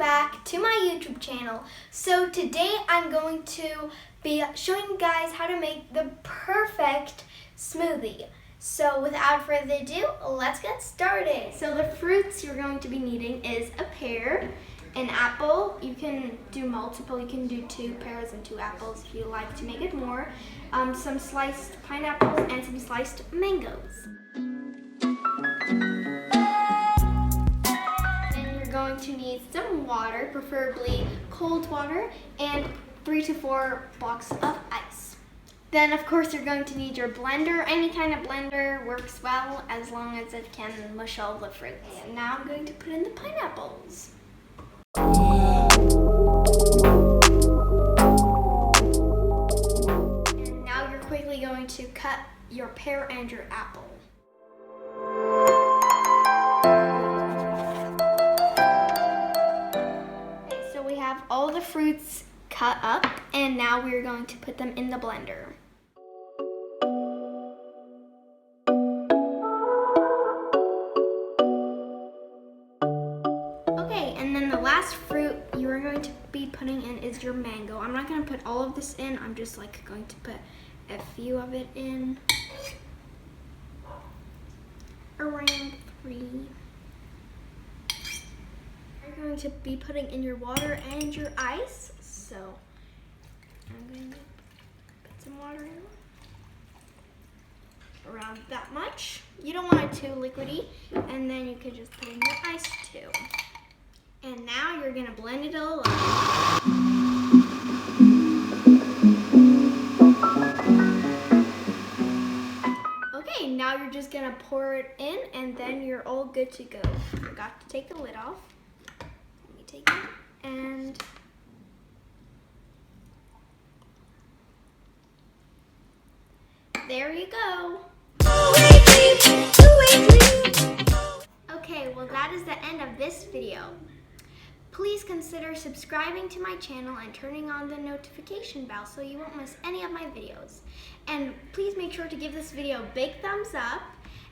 back to my YouTube channel. So today I'm going to be showing you guys how to make the perfect smoothie. So without further ado, let's get started. So the fruits you're going to be needing is a pear, an apple. You can do multiple, you can do 2 pears and 2 apples if you like to make it more. Some sliced pineapples and some sliced mangoes. Going to need some water, preferably cold water, and 3 to 4 blocks of ice. Then of course you're going to need your blender. Any kind of blender works well as long as it can mush all the fruits. And now I'm going to put in the pineapples. And now you're quickly going to cut your pear and your apple. All the fruits cut up, and now we're going to put them in the blender. Okay, and then the last fruit you are going to be putting in is your mango. I'm not going to put all of this in, I'm just going to put a few of it in. Around 3. You're going to be putting in your water and your ice. So I'm going to put some water in. Around that much. You don't want it too liquidy. And then you can just put in your ice too. And now you're going to blend it all up. Okay, now you're just going to pour it in and then you're all good to go. Forgot to take the lid off. Take it and there you go. Okay, well that is the end of this video. Please consider subscribing to my channel and turning on the notification bell so you won't miss any of my videos. And please make sure to give this video a big thumbs up.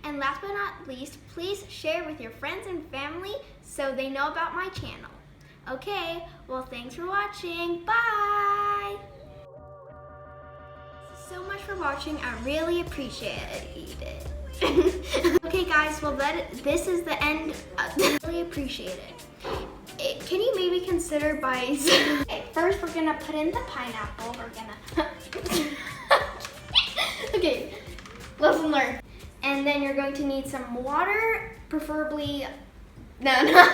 And last but not least, please share with your friends and family so they know about my channel. Okay, well thanks for watching. Bye! So much for watching. I really appreciate it. Okay guys, well this is the end. Really appreciate it. Can you maybe consider buying okay, first we're gonna put in the pineapple. We're gonna okay, lesson learned. And then you're going to need some water, preferably no.